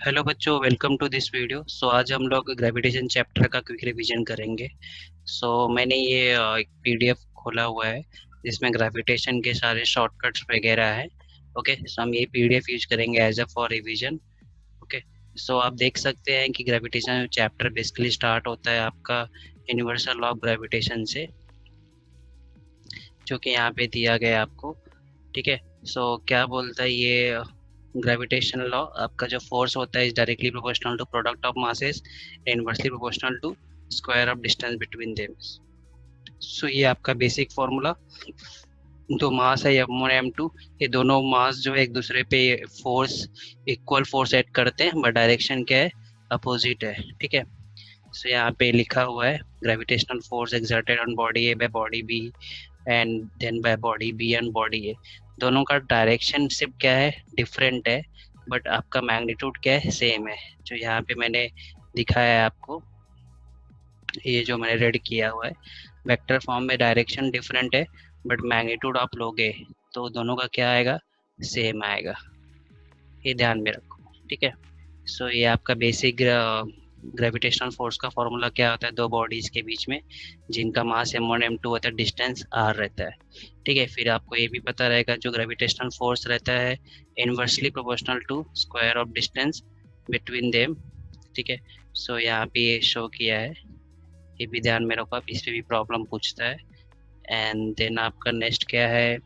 Hello बच्चों, welcome to this video. आज हम लोग ग्रेविटेशन चैप्टर का क्विक रिवीजन करेंगे। मैंने ये एक पीडीएफ खोला हुआ है जिसमें ग्रेविटेशन के सारे शॉर्टकट्स वगैरह है। ओके, सो हम ये पीडीएफ यूज करेंगे as a for revision. Okay, आप देख सकते हैं कि ग्रेविटेशन चैप्टर बेसिकली स्टार्ट होता है आपका यूनिवर्सल लॉ ऑफ ग्रेविटेशन से, जो कि यहाँ पे दिया गया है आपको। ठीक है, क्या बोलता है ये ग्रेविटेशन लॉ, आपका जो फोर्स होता है is directly proportional to product of masses, inversely proportional to square of distance between them. ये आपका बेसिक फॉर्मूला। तो मास है m1 m2, ये दोनों मास जो है एक दूसरे पे फोर्स, इक्वल फोर्स ऐड करते हैं, बट डायरेक्शन क्या है, अपोजिट है। ठीक है, यहाँ पे लिखा हुआ है gravitational force exerted on body A by body B and then by body B and body A. दोनों का डायरेक्शन सिर्फ क्या है, डिफरेंट है, बट आपका मैग्नीट्यूड क्या है, सेम है। जो यहाँ पे मैंने दिखाया है आपको, ये जो मैंने रेड किया हुआ है, वेक्टर फॉर्म में डायरेक्शन डिफरेंट है, बट मैग्नीट्यूड आप लोगे तो दोनों का क्या आएगा, सेम आएगा। ये ध्यान में रखो। ठीक है, ये आपका बेसिक ग्रेविटेशनल फोर्स का फॉर्मूला क्या होता है, दो बॉडीज के बीच में जिनका मास m1 m2 होता है, डिस्टेंस r रहता है। ठीक है, फिर आपको ये भी पता रहेगा जो ग्रेविटेशनल फोर्स रहता है inversely proportional to square of distance between them. ठीक है, यहाँ पे ये शो किया है, ये भी ध्यान में रखो, आप इस पे भी प्रॉब्लम पूछता है। एंड देन आपका नेक्स्ट क्या है,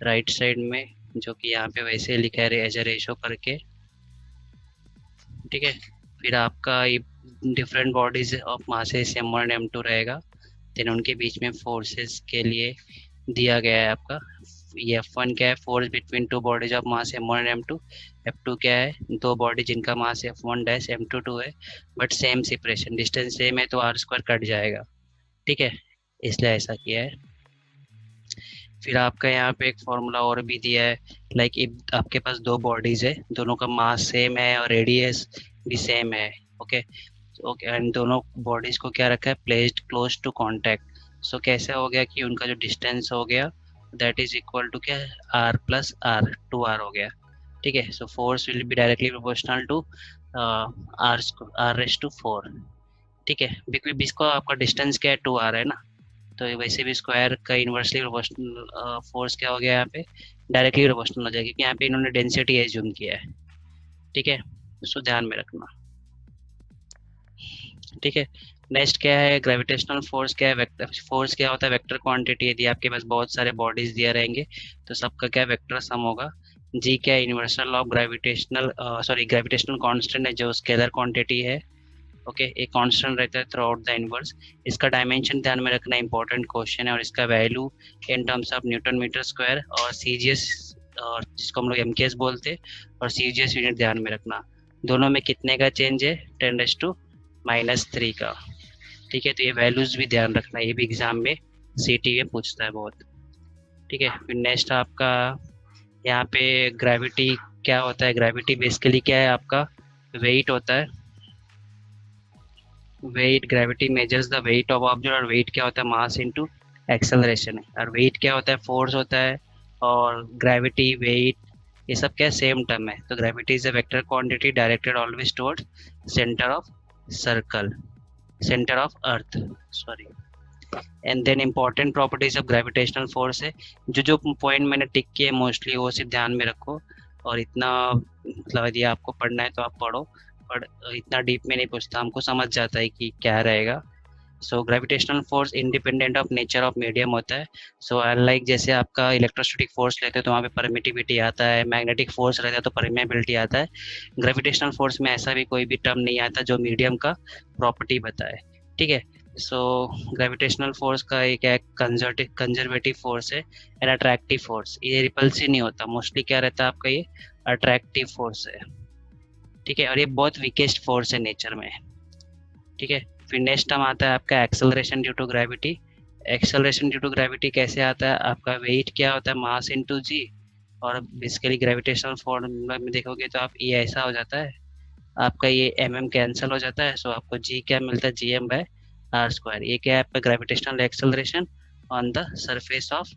राइट साइड में, जो कि यहाँ पे वैसे लिखा है एज ए रेशो करके। ठीक है, फिर आपका ये different bodies of masses m1 m2 रहेगा, देन उनके बीच में फोर्सेस के लिए दिया गया है आपका। ये F1 क्या है, force between two bodies of mass m1 m2। F2 क्या है, दो बॉडी जिनका मास F1 डैश m2 2 है, but same separation, distance same है तो r स्क्वायर कट जाएगा। ठीक है, इसलिए ऐसा किया है। फिर आपका यहाँ पे एक फॉर्मूला और भी दिया है, लाइक इफ आपके पास दो बॉडीज है, दोनों का मास सेम है और रेडियस भी सेम है। ओके, ओके, एंड दोनों बॉडीज को क्या रखा है, प्लेस्ड क्लोज टू कांटेक्ट। कैसे हो गया कि उनका जो डिस्टेंस हो गया दैट इज इक्वल टू क्या है, r प्लस आर, 2r हो गया। ठीक है, force will be directly proportional to r raise to 4। ठीक है, बिकॉज इसको आपका डिस्टेंस क्या है, 2r है ना, तो वैसे भी स्क्वायर का इन्वर्सली प्रोपोर्शनल फोर्स क्या हो गया यहाँ पे, डायरेक्टली प्रोपोर्शनल हो जाएगा, क्योंकि यहाँ पे इन्होंने डेंसिटी एज्यूम किया है। ठीक है, ध्यान में रखना। ठीक है, नेक्स्ट क्या है, ग्रेविटेशनल फोर्स क्या है, वेक्टर फोर्स क्या होता है, वेक्टर क्वांटिटी। यदि आपके पास बहुत सारे बॉडीज दिए रहेंगे तो सबका क्या वेक्टर सम होगा। जी क्या है, universal of gravitational gravitational constant है, जो स्केलर क्वांटिटी है। ओके, एक कांस्टेंट रहता है थ्रू आउट द इनवर्स। इसका डायमेंशन ध्यान में रखना, इंपॉर्टेंट क्वेश्चन है, और इसका value in terms of newton metre square और सीजीएस, और जिसको हम लोग एमकेएस बोलते हैं, और सीजीएस यूनिट ध्यान में रखना। दोनों में कितने का चेंज है, 10⁻³ का। ठीक है, तो ये वैल्यूज भी ध्यान रखना, ये भी एग्जाम में सीटी में पूछता है बहुत। ठीक है, फिर नेक्स्ट आपका यहाँ पे ग्रेविटी क्या होता है, ग्रेविटी बेसिकली क्या है, आपका वेट होता है। Weight, gravity measures the weight of object, और वेट क्या होता है, मास इनटू एक्सेलरेशन है, और वेट क्या होता है, फोर्स होता है। और ग्रेविटी, वेट, ये सब क्या सेम टर्म है। तो gravity is a vector quantity directed always towards centre of circle, centre of earth, sorry. And then important properties of gravitational force है, जो जो पॉइंट मैंने टिक किए मोस्टली वो सिर्फ ध्यान में रखो, और इतना मतलब यदि आपको पढ़ना है तो आप पढ़ो, पर इतना डीप में नहीं पूछता, हमको समझ जाता है कि क्या रहेगा। Gravitational force independent of nature of medium होता है। अनलाइक जैसे आपका इलेक्ट्रोस्टैटिक फोर्स लेते हैं तो वहाँ पे परमिटिविटी आता है, मैग्नेटिक फोर्स रहता है तो परमेबिलिटी आता है। ग्रेविटेशनल फोर्स में ऐसा भी कोई भी टर्म नहीं आता जो मीडियम का प्रॉपर्टी बताए। ठीक है, ग्रेविटेशनल फोर्स का एक कंजर्वेटिव फोर्स है, एंड अट्रैक्टिव फोर्स, ये रिपल्सिव नहीं होता, मोस्टली क्या रहता है आपका, ये अट्रैक्टिव फोर्स है। ठीक है, और ये बहुत वीकेस्ट फोर्स है नेचर में। ठीक है, फिर नेक्स्ट टर्म आता है आपका acceleration due to gravity. Acceleration due to gravity कैसे आता है, आपका वेट क्या होता है, मास इनटू जी, और बेसिकली ग्रेविटेशनल फॉर्मूला में देखोगे तो आप ये ऐसा हो जाता है, आपका ये कैंसिल हो जाता है, आपको जी क्या मिलता है, GM/r²। ये क्या है आपका gravitational acceleration on the surface of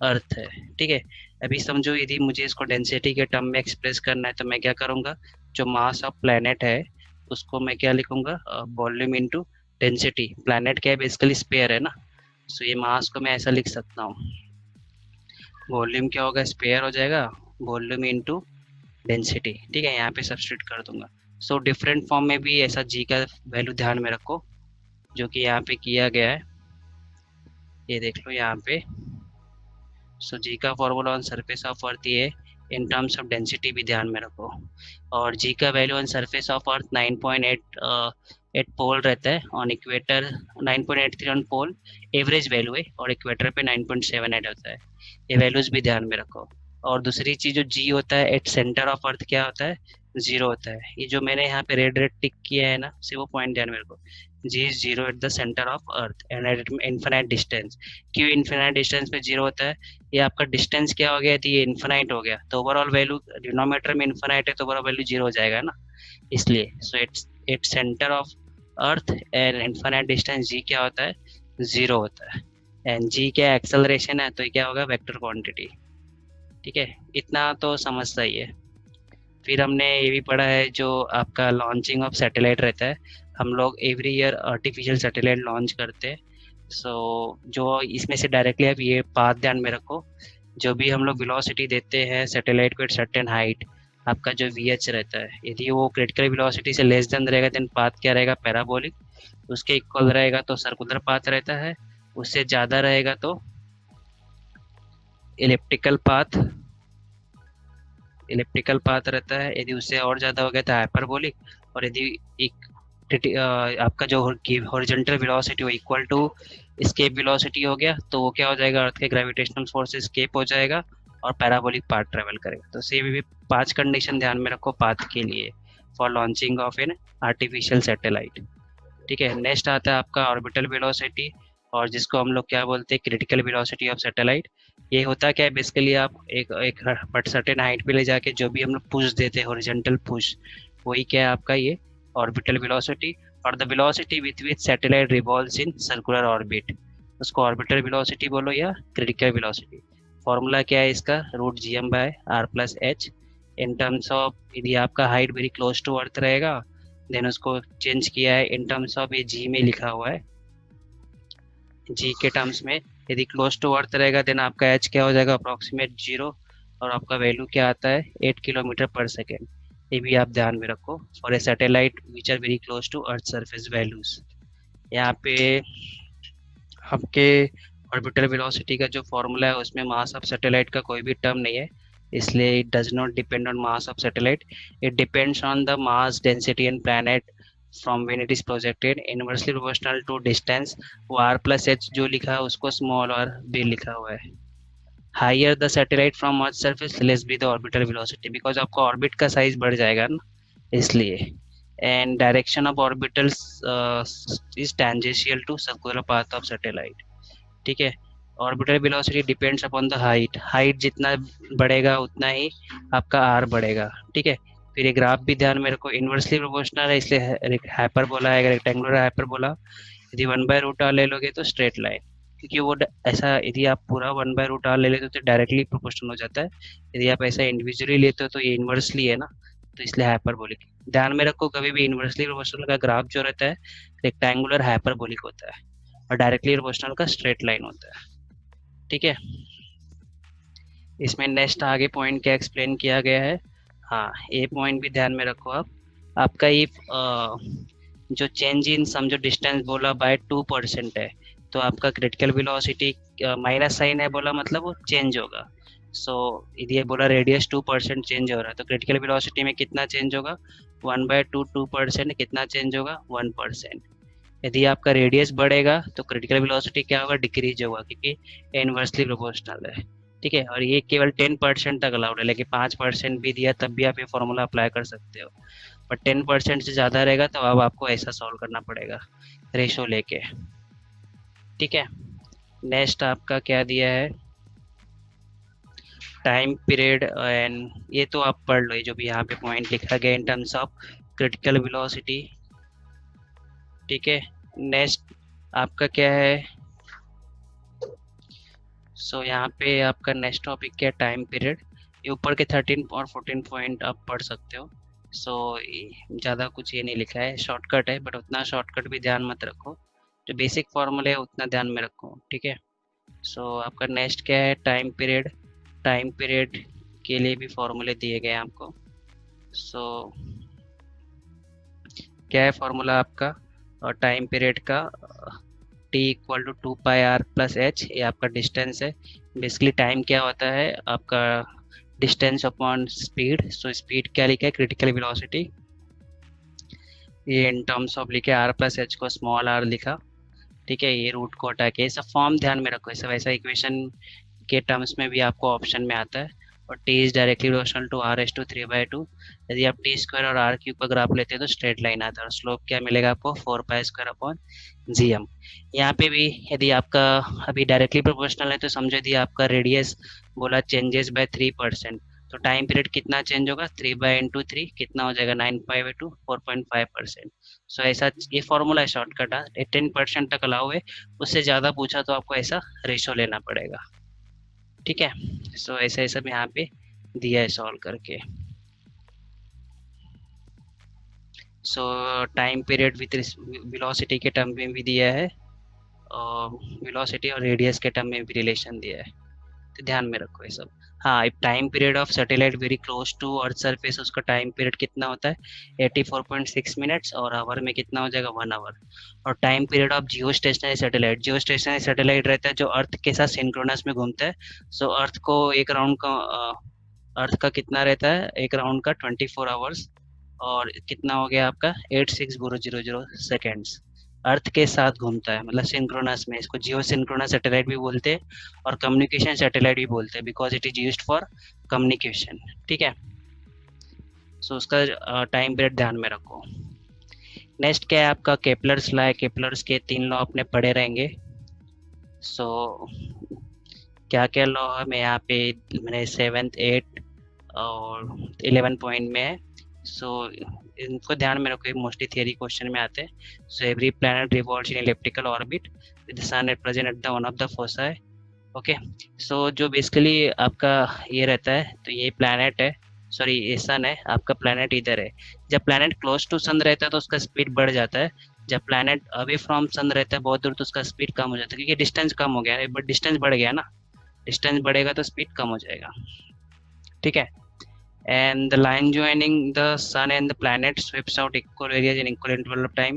अर्थ है। ठीक है, अभी समझो यदि मुझे इसको डेंसिटी के टर्म में एक्सप्रेस करना है तो मैं क्या करूँगा, जो मास ऑफ प्लैनेट है उसको मैं क्या लिखूंगा, वॉल्यूम इनटू डेंसिटी। प्लैनेट क्या है, बेसिकली स्फीयर है ना, सो ये मास को मैं ऐसा लिख सकता हूँ, वॉल्यूम क्या होगा, स्फीयर हो जाएगा, वॉल्यूम इनटू डेंसिटी। ठीक है, यहाँ पे सब्स्टिट्यूट कर दूंगा। सो डिफरेंट फॉर्म में भी ऐसा जी का वैल्यू ध्यान में रखो, जो कि यहाँ पे किया गया है, ये देख लो यहाँ पे। सो जी का फॉर्मूला ऑन सरफेस ऑफ अर्थ ये इन टर्म्स ऑफ डेंसिटी भी ध्यान में रखो। और जी का value on surface of earth 9.8 pole रहता है, on equator 9.83 on pole average value है, और इक्वेटर पे 9.78 होता है। ये वैल्यूज भी ध्यान में रखो। और दूसरी चीज जो जी होता है एट सेंटर ऑफ अर्थ क्या होता है, जीरो होता है। ये जो मैंने यहाँ पे रेड रेड टिक किया है ना, सिर्फ वो पॉइंट ध्यान में रखो, g is zero at the centre of earth and at infinite distance. क्यों इन्फिनाइट डिस्टेंस पे जीरो होता है, ये आपका डिस्टेंस क्या हो गया, तो ये इन्फिनाइट हो गया, तो ओवरऑल वैल्यू डिनोमीटर में इन्फिनाइट है तो ओवरऑल वैल्यू जीरो हो जाएगा ना, इसलिए। So it's centre of earth and infinite distance g क्या होता है, जीरो होता है। एंड जी क्या एक्सेलरेशन है, तो ये क्या होगा, वेक्टर क्वांटिटी। ठीक है, इतना तो समझता ही है। फिर हमने ये भी पढ़ा है, जो आपका लॉन्चिंग ऑफ सैटेलाइट रहता है, हम लोग every year artificial satellite launch करते हैं। सो जो इसमें से डायरेक्टली आप ये पाथ ध्यान में रखो, जो भी हम लोग वेलोसिटी देते हैं सैटेलाइट को एट सर्टेन हाइट, आपका जो वी एच रहता है, यदि वो क्रिटिकल वेलोसिटी से लेस देन रहेगा देन पाथ क्या रहेगा, पैराबोलिक। उसके इक्वल रहेगा तो सर्कुलर पाथ रहता है, उससे ज़्यादा रहेगा तो इलिप्टिकल पाथ, इलिप्टिकल पाथ रहता है। यदि उससे और ज़्यादा हो गया तो हाइपरबोलिक। और यदि एक आपका जो हॉरिजॉन्टल वेलोसिटी वो इक्वल टू एस्केप वेलोसिटी हो गया, तो वो क्या हो जाएगा, अर्थ के ग्रेविटेशनल फोर्स से एस्केप हो जाएगा और पैराबोलिक पाथ ट्रेवल करेगा। तो सेम भी 5 कंडीशन ध्यान में रखो पाथ के लिए for launching of an artificial satellite. ठीक है, नेक्स्ट आता है आपका ऑर्बिटल वेलोसिटी, और जिसको हम लोग क्या बोलते हैं, क्रिटिकल वेलोसिटी ऑफ सैटेलाइट। ये होता क्या है, बेसिकली आप एक एक बट सर्टेन हाइट पे ले जाके जो भी हम लोग पुश देते हैं, हॉरिजॉन्टल पुश, वही क्या है आपका ये ऑर्बिटल वेलोसिटी। और the velocity with which satellite revolves in circular orbit, उसको ऑर्बिटल वेलोसिटी बोलो या क्रिटिकल वेलोसिटी। फॉर्मूला क्या है इसका, root G M by R plus H. In terms of यदि आपका height very close to earth रहेगा, देन उसको चेंज किया है इन टर्म्स ऑफ, ये जी में लिखा हुआ है, जी के टर्म्स में। यदि क्लोज टू अर्थ रहेगा देन आपका एच क्या हो जाएगा, अप्रॉक्सीमेट जीरो, और आपका वैल्यू क्या आता है, 8 किलोमीटर पर सेकेंड। ये भी आप ध्यान में रखो for a satellite which are very close to earth surface values. यहाँ पे आपके ऑर्बिटल वेलोसिटी का जो फॉर्मूला है उसमें मास ऑफ सैटेलाइट का कोई भी टर्म नहीं है, इसलिए it does not depend on mass of satellite, it depends on the mass density and planet from when it is projected inversely proportional to distance. वो आर प्लस एच जो लिखा है उसको स्मॉल और बी लिखा हुआ है। Higher the satellite from earth surface less be the orbital velocity, because आपका ऑर्बिट का साइज बढ़ जाएगा ना, इसलिए। And direction of orbitals is tangential to circular path of satellite. ठीक है, orbital velocity depends upon the height, height जितना बढ़ेगा उतना ही आपका आर बढ़ेगा। ठीक है, फिर ये ग्राफ भी ध्यान में रखो, इन्वर्सली प्रोपोर्शनल है इसलिए हाइपर बोला है, रेक्टेंगुलर हाइपर बोला। यदि 1/√r ले लोगे तो स्ट्रेट लाइन, क्योंकि वो ऐसा यदि आप पूरा 1/√r ले लेते हो तो डायरेक्टली प्रोपोर्शनल हो जाता है, यदि आप ऐसा इंडिविजुअली लेते हो तो ये इन्वर्सली है ना, तो इसलिए हाइपरबोलिक। ध्यान में रखो कभी भी इन्वर्सली प्रोपोर्शनल का ग्राफ जो रहता है रेक्टेंगुलर हाइपरबोलिक होता है, और डायरेक्टली प्रोपोर्शनल का स्ट्रेट लाइन होता है। ठीक है, इसमें नेक्स्ट आगे पॉइंट क्या एक्सप्लेन किया गया है, हाँ ये पॉइंट भी ध्यान में रखो आप। आपका ये जो चेंज इन सम जो डिस्टेंस बोला बाय 2% है, तो आपका क्रिटिकल वेलोसिटी माइनस साइन है बोला, मतलब वो चेंज होगा। सो यदि ये बोला रेडियस 2% चेंज हो रहा है, तो क्रिटिकल वेलोसिटी में कितना चेंज होगा, 1/2 कितना चेंज होगा, 1%। यदि आपका रेडियस बढ़ेगा तो क्रिटिकल वेलोसिटी क्या होगा, डिक्रीज होगा, क्योंकि इनवर्सली प्रोपोर्शनल है। ठीक है, और ये केवल 10% तक अलाउड है, लेकिन 5% भी दिया तब भी आप ये फॉर्मूला अप्लाई कर सकते हो। पर 10% से ज़्यादा रहेगा तो अब आपको ऐसा सॉल्व करना पड़ेगा रेशो लेके। ठीक है, नेक्स्ट आपका क्या दिया है, टाइम पीरियड, एंड ये तो आप पढ़ लो, ये जो भी यहाँ पे पॉइंट लिखा गया इन टर्म्स ऑफ क्रिटिकल वेलोसिटी। ठीक है, नेक्स्ट आपका क्या है, सो यहाँ पे आपका नेक्स्ट टॉपिक क्या है, टाइम पीरियड। ये ऊपर के 13 और 14 पॉइंट आप पढ़ सकते हो। सो ज़्यादा कुछ ये नहीं लिखा है, शॉर्टकट है, बट उतना शॉर्टकट भी ध्यान मत रखो, जो बेसिक फॉर्मूले है उतना ध्यान में रखो, ठीक है। सो आपका नेक्स्ट क्या है, टाइम पीरियड। टाइम पीरियड के लिए भी फॉर्मूले दिए गए हैं आपको। सो क्या है फॉर्मूला आपका, और टाइम पीरियड का, टी इक्वल टू 2 πr+h, ये आपका डिस्टेंस है। बेसिकली टाइम क्या होता है आपका, distance upon speed. So speed क्या लिखा है, क्रिटिकल वेलोसिटी, ये इन टर्म्स ऑफ लिखे r+h को स्मॉल r लिखा, ठीक है। ये रूट को हटा के, ये सब फॉर्म ध्यान में रखो, ऐसा वैसा इक्वेशन के टर्म्स में भी आपको ऑप्शन में आता है। और t is directly proportional to r/3/2। यदि आप t स्क्वायर और r क्यूब का ग्राफ लेते हैं तो स्ट्रेट लाइन आता है, और स्लोप क्या मिलेगा आपको, 4π² यहाँ पे भी यदि आपका अभी डायरेक्टली प्रोपोर्शनल है तो समझो यदि आपका रेडियस बोला चेंजेस बाय 3%, तो टाइम पीरियड कितना चेंज होगा, 3/3 कितना हो जाएगा, 9π/2 4.5%। सो ऐसा ये फॉर्मूला है शॉर्टकट, 10% तक अलाउ है, उससे ज़्यादा पूछा तो आपको ऐसा रेशो लेना पड़ेगा, ठीक है। सो ऐसा सब यहाँ पे दिया है सॉल्व करके। सो टाइम पीरियड विथ वेलोसिटी के टर्म में भी दिया है, और वेलोसिटी और रेडियस के टर्म में भी रिलेशन दिया है, तो ध्यान में रखो ये सब। हाँ, if time period of satellite very close to earth surface, उसका टाइम पीरियड कितना होता है, 84.6 मिनट्स, और आवर में कितना हो जाएगा, 1 आवर। और time period of Jio stationery satellite, Jio stationery satellite रहता है जो अर्थ के साथ सिंक्रोनस में घूमता है। सो अर्थ को एक राउंड का अर्थ का कितना रहता है, एक राउंड का 24 आवर्स, और कितना हो गया आपका 86,000 सेकेंड्स। अर्थ के साथ घूमता है, मतलब सिंक्रोनस में, इसको जियो सिंक्रोनस सैटेलाइट भी बोलते हैं, और कम्युनिकेशन सैटेलाइट भी बोलते हैं, because it is used for communication, ठीक है। सो उसका टाइम पीरियड ध्यान में रखो। नेक्स्ट क्या है आपका, केपलर्स लॉ है। केपलर्स के 3 लॉ अपने पढ़े रहेंगे। सो क्या क्या लॉ है, मैं यहाँ पे मैंने 7th 8th और 11 पॉइंट में है। सो इनको ध्यान में रखो, मोस्टली थियरी क्वेश्चन में आते हैं। So every planet revolves in elliptical orbit with the sun at present at the one of the foci. Okay, so जो बेसिकली आपका ये रहता है, तो ये प्लैनेट है, सॉरी ये सन है, आपका प्लैनेट इधर है। जब प्लैनेट क्लोज टू सन रहता है तो उसका स्पीड बढ़ जाता है, जब प्लैनेट अवे फ्रॉम सन रहता है बहुत दूर, तो उसका स्पीड कम हो जाता है, क्योंकि डिस्टेंस कम हो गया है, बट डिस्टेंस बढ़ गया ना, डिस्टेंस बढ़ेगा तो स्पीड कम हो जाएगा, ठीक है। And the line joining the sun and the planet sweeps out equal areas in equal interval of time,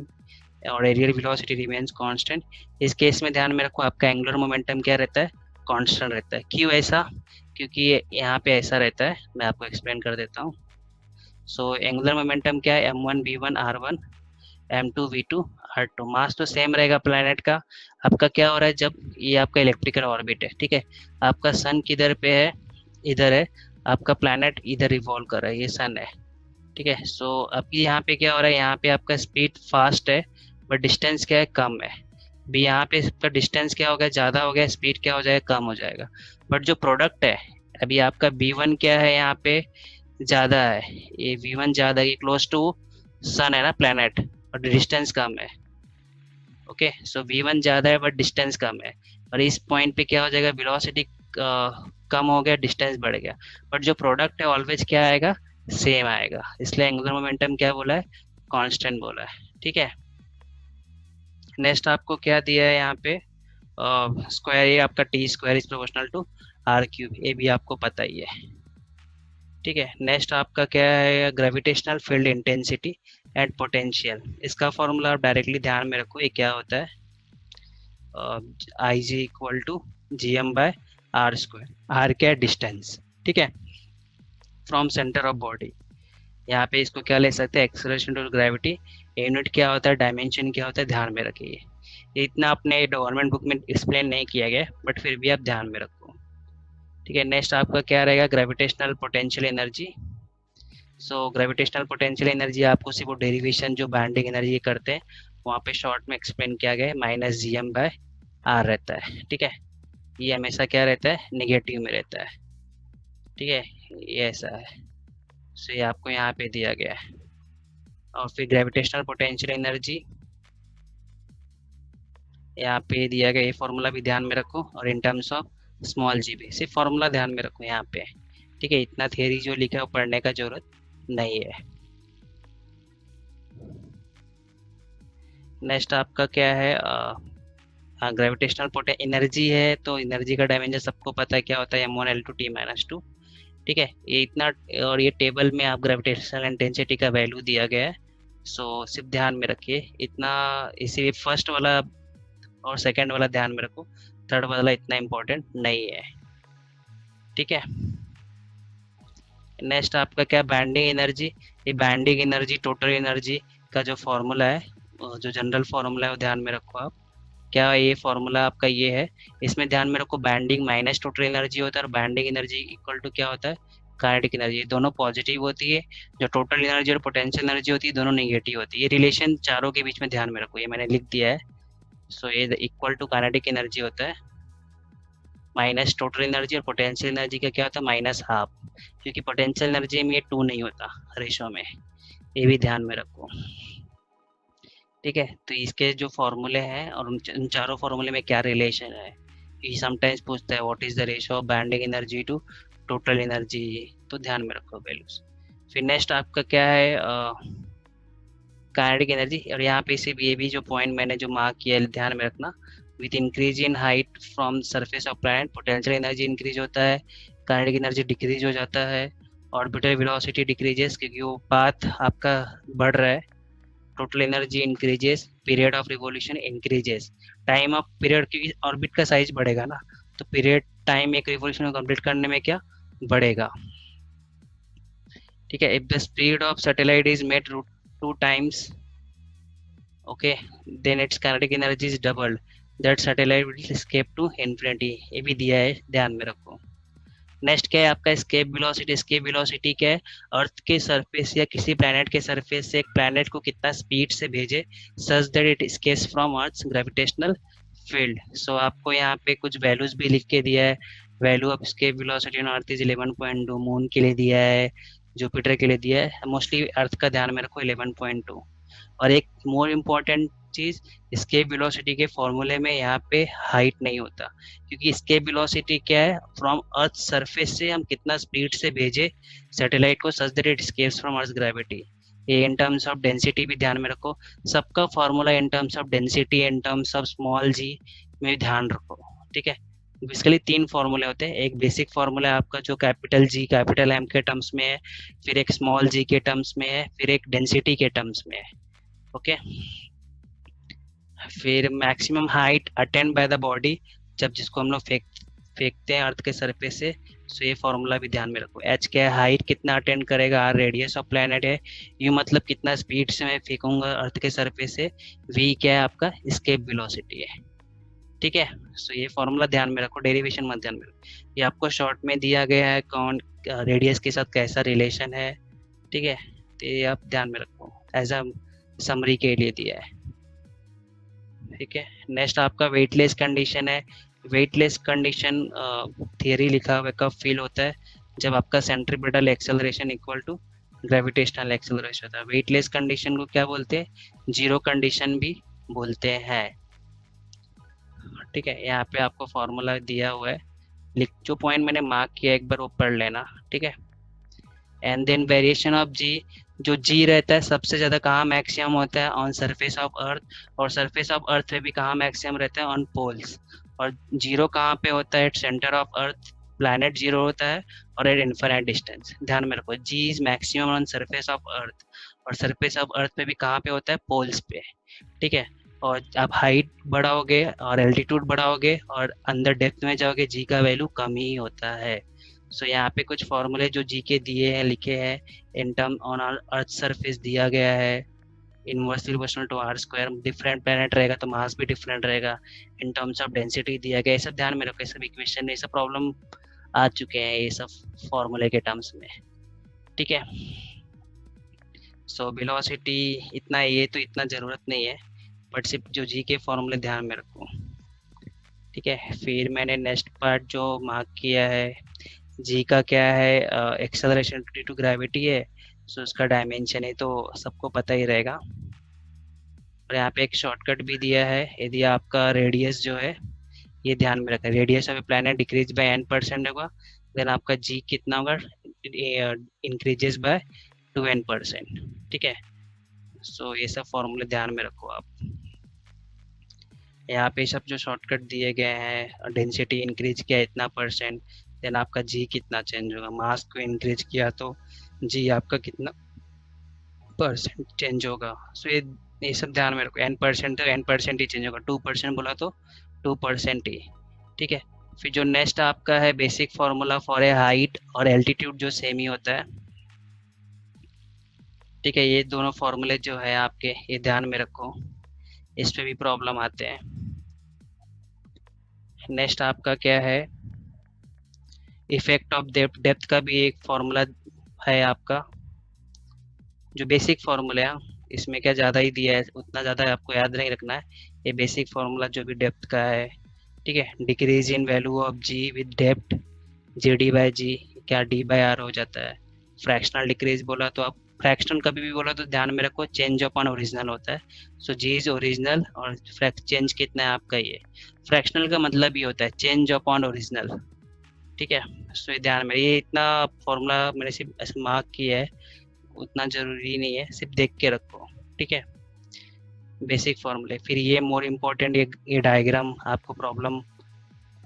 और एरियल वेलोसिटी रिमेन्स कांस्टेंट। इस केस में ध्यान में रखो, आपका एंगुलर मोमेंटम क्या रहता है, कांस्टेंट रहता है। क्यों ऐसा, क्योंकि यहाँ पे ऐसा रहता है, मैं आपको एक्सप्लेन कर देता हूँ। सो एंगुलर मोमेंटम क्या है, m1 v1 r1 m2 v2 r2। मास तो सेम रहेगा प्लैनेट का। आपका क्या हो रहा है, जब ये आपका इलेक्ट्रिकल ऑर्बिट है, ठीक है, आपका सन किधर पे है, इधर है, आपका प्लैनेट इधर रिवॉल्व कर रहा है, ये सन है, ठीक है। सो अभी यहाँ पे क्या हो रहा है, यहाँ पे आपका स्पीड फास्ट है, बट डिस्टेंस क्या है, कम है। भी यहाँ पे इसका डिस्टेंस क्या हो गया, ज़्यादा हो गया, स्पीड क्या हो जाएगा, कम हो जाएगा। बट जो प्रोडक्ट है, अभी आपका v1 क्या है, यहाँ पे ज़्यादा है, ये v1 ज़्यादा है, क्लोज टू सन है ना प्लैनेट, और डिस्टेंस कम है। ओके, सो v1 ज़्यादा है बट डिस्टेंस कम है, और इस पॉइंट पे क्या हो जाएगा, वेलोसिटी कम हो गया, डिस्टेंस बढ़ गया, बट जो प्रोडक्ट है ऑलवेज क्या आएगा, सेम आएगा, इसलिए एंगुलर मोमेंटम क्या बोला है, कांस्टेंट बोला है, ठीक है। नेक्स्ट आपको क्या दिया है यहाँ पे, स्क्वायर, ये आपका T square is proportional to R cube, ये भी आपको पता ही है, ठीक है। नेक्स्ट आपका क्या है, gravitational field intensity and potential. इसका फॉर्मूला आप डायरेक्टली ध्यान में रखो, ये क्या होता है, I g equal to G M by R square. R क्या है, डिस्टेंस, ठीक है, फ्रॉम सेंटर ऑफ बॉडी। यहाँ पे इसको क्या ले सकते हैं, एक्सेलरेशन टू ग्रेविटी। यूनिट क्या होता है, डायमेंशन क्या होता है, ध्यान में रखिए। ये इतना अपने गवर्नमेंट बुक में एक्सप्लेन नहीं किया गया, बट फिर भी आप ध्यान में रखो, ठीक है। नेक्स्ट आपका क्या रहेगा, gravitational potential energy. So gravitational potential energy आपको सिर्फ वो डेरिवेशन जो बैंडिंग एनर्जी करते हैं वहाँ पे शॉर्ट में एक्सप्लेन किया गया है, -gm/r रहता है, ठीक है। ये हमेशा क्या रहता है, निगेटिव में रहता है, ठीक है, ये ऐसा है। सो ये आपको यहाँ पे दिया गया है। और फिर ग्रेविटेशनल पोटेंशियल एनर्जी यहाँ पे दिया गया, ये फॉर्मूला भी ध्यान में रखो, और इन टर्म्स ऑफ स्मॉल जी भी, सिर्फ फॉर्मूला ध्यान में रखो यहाँ पे। ठीक है, इतना थियरी जो लिखा है वो पढ़ने का जरूरत नहीं है। नेक्स्ट आपका क्या है, ग्रेविटेशनल पोटेंशियल एनर्जी है, तो एनर्जी का डायमेंशन सबको पता है क्या होता है, m1 L2 T-2। ठीक है, ये इतना, और ये टेबल में आप ग्रेविटेशनल इंटेंसिटी का वैल्यू दिया गया है। सो सिर्फ ध्यान में रखिए इतना, इसीलिए फर्स्ट वाला और सेकंड वाला ध्यान में रखो, थर्ड वाला इतना इम्पोर्टेंट नहीं है। ठीक है, नेक्स्ट आपका क्या, बैंडिंग एनर्जी। ये बैंडिंग एनर्जी टोटल एनर्जी का जो फॉर्मूला है, जो जनरल फॉर्मूला है वो ध्यान में रखो आप। क्या ये फॉर्मूला आपका ये है, इसमें ध्यान में रखो बैंडिंग माइनस टोटल एनर्जी होता है और बैंडिंग एनर्जी इक्वल टू क्या होता है, काइनेटिक एनर्जी। दोनों पॉजिटिव होती है, जो टोटल एनर्जी और पोटेंशियल एनर्जी होती है दोनों नेगेटिव होती है। ये रिलेशन चारों के बीच में ध्यान में रखो, ये मैंने लिख दिया है। सो ये इक्वल टू काइनेटिक एनर्जी होता है माइनस टोटल एनर्जी, और पोटेंशियल एनर्जी का क्या होता है, माइनस हाफ, क्योंकि पोटेंशियल एनर्जी में ये 2 नहीं होता रेशो में, ये भी ध्यान में रखो। ठीक है, तो इसके जो फॉर्मूले हैं और उन चारों फॉर्मूले में क्या रिलेशन है, ये समटाइम्स पूछता है what is the ratio of binding energy to total energy, तो ध्यान में रखो वैल्यूज। फिर नेक्स्ट आपका क्या है, काइनेटिक एनर्जी। और यहाँ पे सिर्फ ये भी जो पॉइंट मैंने जो मार्क किया है ध्यान में रखना, with increase in height from surface of planet potential energy increase होता है, काइनेटिक एनर्जी डिक्रीज हो जाता है, ऑर्बिटल वेलोसिटी डिक्रीजेस क्योंकि वो पाथ आपका बढ़ रहा है, total energy increases, period of revolution increases, time of period, क्योंकि ऑर्बिट का साइज बढ़ेगा ना, तो पीरियड टाइम एक रिवॉल्यूशन को कंप्लीट करने में क्या बढ़ेगा। ठीक है, if the speed of satellite is made root 2 times, okay, then its kinetic energy is doubled, that satellite will escape to infinity, ये भी दिया है ध्यान में रखो। नेक्स्ट क्या है आपका, स्केप वेलोसिटी। स्केप वेलोसिटी क्या है, अर्थ के सरफेस या किसी प्लैनेट के सरफेस से एक प्लैनेट को कितना स्पीड से भेजे such that it escapes from earth's gravitational field. So आपको यहाँ पे कुछ वैल्यूज भी लिख के दिया है, value of escape velocity on earth is 11.2, moon के लिए दिया है, जुपिटर के लिए दिया है, मोस्टली अर्थ का ध्यान में रखो 11.2। और एक मोर इम्पॉर्टेंट चीज, स्केप वेलोसिटी के फॉर्मूले में यहाँ पे हाइट नहीं होता, क्योंकि स्केप वेलोसिटी क्या है, फ्रॉम अर्थ सरफेस से हम कितना स्पीड से भेजे सैटेलाइट को सच that it escapes from earth gravity. ये इन टर्म्स ऑफ डेंसिटी भी ध्यान में रखो, सबका formula in terms of density, in terms of small g में ध्यान रखो। ठीक है, बेसिकली 3 फॉर्मूले होते हैं, एक बेसिक फॉर्मूला है आपका जो कैपिटल जी कैपिटल एम के टर्म्स में है, फिर एक स्मॉल जी के टर्म्स में है, फिर एक डेंसिटी के टर्म्स में है। ओके, फिर maximum height attend by the body, जब जिसको हम लोग फेंकते हैं अर्थ के सरफेस से, सो ये फॉर्मूला भी ध्यान में रखो। एच क्या है, हाइट कितना अटेंड करेगा, आर रेडियस ऑफ प्लेनेट है, यू मतलब कितना स्पीड से मैं फेंकूंगा अर्थ के सरफेस से, वी क्या है आपका स्केप वेलोसिटी है। ठीक है, सो ये फॉर्मूला ध्यान में रखो, डेरिवेशन मत ध्यान में रखो, ये आपको शॉर्ट में दिया गया है कौन रेडियस के साथ कैसा रिलेशन है। ठीक है, तो ये आप ध्यान में रखो, एज अ समरी के लिए दिया है। ठीक है, नेक्स्ट आपका वेटलेस कंडीशन है। वेटलेस कंडीशन थियरी लिखा हुआ कब फील होता है, जब आपका centripetal acceleration equal to gravitational acceleration होता है। वेटलेस कंडीशन को क्या बोलते हैं, जीरो कंडीशन भी बोलते हैं। ठीक है, यहाँ पे आपको फॉर्मूला दिया हुआ है, जो पॉइंट मैंने मार्क किया एक बार वो पढ़ लेना। ठीक है, एंड देन वेरिएशन ऑफ जी, जो जी रहता है सबसे ज्यादा कहाँ मैक्सिमम होता है, ऑन सरफेस ऑफ अर्थ, और सरफेस ऑफ अर्थ पे भी कहाँ मैक्सिमम रहता है, ऑन पोल्स। और जीरो कहाँ पे होता है, centre of earth, planet zero होता है, और एट इन्फिनिट डिस्टेंस। ध्यान में रखो, g is maximum on surface of earth, और सरफेस ऑफ अर्थ पे भी कहाँ पे होता है, पोल्स पे। ठीक है, और आप हाइट बढ़ाओगे और एल्टीट्यूड बढ़ाओगे और अंदर डेप्थ में जाओगे, जी का वैल्यू कम ही होता है। सो यहाँ पे कुछ फॉर्मूले जो जी के दिए हैं लिखे हैं, in term on earth surface दिया गया है, inversely proportional to R square, different planet रहेगा तो मास भी डिफरेंट रहेगा, इन टर्म्स ऑफ डेंसिटी दिया गया है, सब ध्यान में रखो, ये सब इक्वेशन ये सब प्रॉब्लम आ चुके हैं ये सब फॉर्मूले के टर्म्स में। ठीक है, सो वेलोसिटी इतना, ये तो इतना ज़रूरत नहीं है, बट सिर्फ जो जी के फॉर्मूले ध्यान में रखो। ठीक है, फिर मैंने नेक्स्ट पार्ट जो मार्क किया है, जी का क्या है, एक्सेलरेशन ड्यू टू ग्रेविटी है, सो उसका डायमेंशन है तो सबको पता ही रहेगा। और यहाँ पे एक शॉर्टकट भी दिया है, यदि आपका रेडियस जो है ये ध्यान में रखें। Radius of A planet decrease by n% होगा, देन आपका जी कितना होगा, इंक्रीजेस बाय 2n%। ठीक है, सो ये सब फॉर्मूले ध्यान में रखो आप। यहाँ पे सब जो शॉर्टकट दिए गए हैं, डेंसिटी इंक्रीज किया इतना परसेंट, देन आपका जी कितना चेंज होगा, मास को इंक्रीज किया तो जी आपका कितना परसेंट चेंज होगा। सो ये सब ध्यान में रखो। n% तो n% ही चेंज होगा, 2% बोला तो 2% ही। ठीक है, फिर जो नेक्स्ट आपका है basic formula for a height और एल्टीट्यूड जो सेम ही होता है। ठीक है, ये दोनों फार्मूले जो है आपके, ये ध्यान में रखो, इस पे भी प्रॉब्लम आते हैं। नेक्स्ट आपका क्या है, इफेक्ट ऑफ डेप्थ। डेप्थ का भी एक फार्मूला है आपका, जो बेसिक फार्मूला है, इसमें क्या ज़्यादा ही दिया है, उतना ज़्यादा आपको याद नहीं रखना है। ये बेसिक फार्मूला जो भी डेप्थ का है। ठीक है, decrease in value of g with depth, g d by g, क्या डी बाई आर हो जाता है। फ्रैक्शनल डिक्रीज बोला तो आप, फ्रैक्शनल कभी भी बोला तो ध्यान में रखो चेंज अपॉन ओरिजिनल होता है। सो जी इज ओरिजिनल और चेंज कितना है आपका, ये फ्रैक्शनल का मतलब ये होता है चेंज अपॉन ओरिजिनल। ठीक है, सो ये ध्यान में, ये इतना फॉर्मूला मैंने सिर्फ ऐसे मार्क किया है, उतना ज़रूरी नहीं है, सिर्फ देख के रखो। ठीक है, बेसिक फॉर्मूले। फिर ये मोर इम्पोर्टेंट, ये डायग्राम आपको प्रॉब्लम,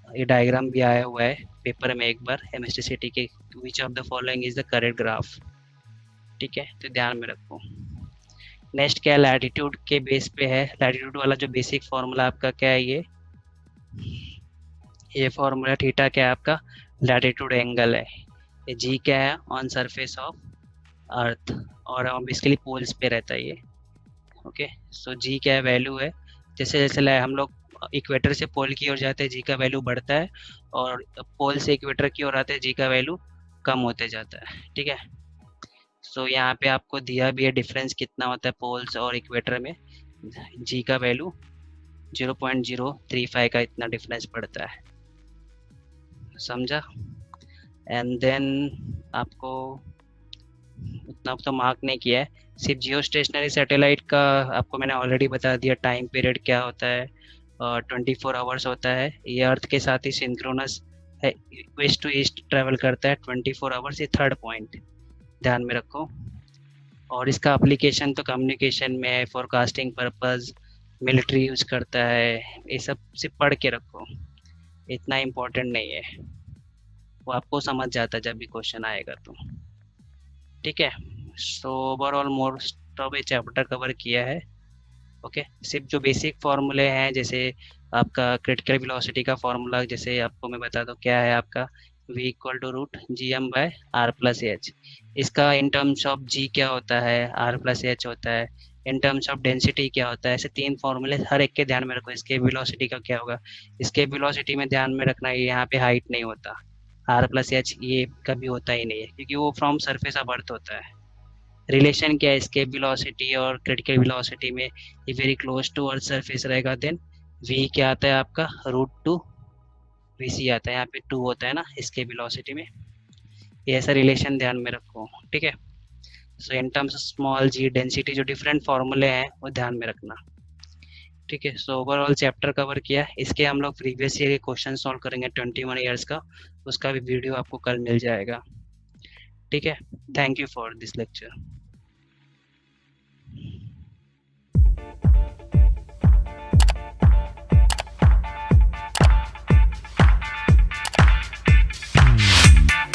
ये डायग्राम भी आया हुआ है पेपर में एक बार एमएसटीसीटी के, which of the following is the correct graph. ठीक है, तो ध्यान में रखो। नेक्स्ट क्या है, लैटिट्यूड के बेस पे है। लैटिट्यूड वाला जो बेसिक फॉर्मूला आपका क्या है, ये फॉर्मूला थीटा क्या है आपका, लैटिट्यूड एंगल है। ये जी क्या है, ऑन सरफेस ऑफ अर्थ, और बेसिकली पोल्स पे रहता है ये। ओके, सो जी क्या है, वैल्यू है। जैसे जैसे हम लोग इक्वेटर से पोल की ओर जाते हैं जी का वैल्यू बढ़ता है, और पोल से इक्वेटर की ओर आते हैं जी का वैल्यू कम होते जाता है। ठीक है, सो यहाँ पे आपको दिया भी है डिफरेंस कितना होता है पोल्स और इक्वेटर में, जी का वैल्यू 0.035 का इतना डिफरेंस पड़ता है, समझा। एंड देन आपको उतना तो मार्क नहीं किया है, सिर्फ जियो स्टेशनरी सैटेलाइट का आपको मैंने ऑलरेडी बता दिया, टाइम पीरियड क्या होता है, 24 आवर्स होता है। ये अर्थ के साथ ही सिंक्रोनस है, वेस्ट टू ईस्ट ट्रैवल करता है 24 आवर्स, ये थर्ड पॉइंट ध्यान में रखो। और इसका एप्लीकेशन तो कम्युनिकेशन में है, फोरकास्टिंग पर्पस, मिलिट्री यूज करता है, ये सब सिर्फ पढ़ के रखो, इतना इम्पोर्टेंट नहीं है, वो आपको समझ जाता है जब भी क्वेश्चन आएगा तो। ठीक है, सो ओवरऑल मोस्ट ऑफ ये चैप्टर कवर किया है। ओके, सिर्फ जो बेसिक फार्मूले हैं, जैसे आपका क्रिटिकल वेलोसिटी का फार्मूला, जैसे आपको मैं बता दूं क्या है आपका, v equal to root G M by R plus H. इसका इन टर्म्स ऑफ जी क्या होता है, आर प्लस एच होता है, इन टर्म्स ऑफ डेंसिटी क्या होता है। ऐसे तीन फार्मूले हर एक के ध्यान में रखो। इसके वेलोसिटी का क्या होगा, इसके वेलोसिटी में ध्यान में रखना है यहाँ पे हाइट नहीं होता, आर प्लस एच ये कभी होता ही नहीं है, क्योंकि वो फ्रॉम सरफेस ऑफ अर्थ होता है। रिलेशन क्या है इसके वेलोसिटी और क्रिटिकल वेलोसिटी में, ये very close to earth surface रहेगा, देन v क्या आता है आपका, रूट टू वी सी आता है, यहाँ पे 2 होता है ना इसके वेलोसिटी में, ये ऐसा रिलेशन ध्यान में रखो। ठीक है, so in terms small g density, जो डिफरेंट फॉर्मूले हैं वो ध्यान में रखना। ठीक है, सो ओवरऑल चैप्टर कवर किया। इसके हम लोग प्रीवियस ईयर के क्वेश्चन सॉल्व करेंगे 21 ईयर्स का, उसका भी वीडियो आपको कल मिल जाएगा। ठीक है, thank you for this lecture.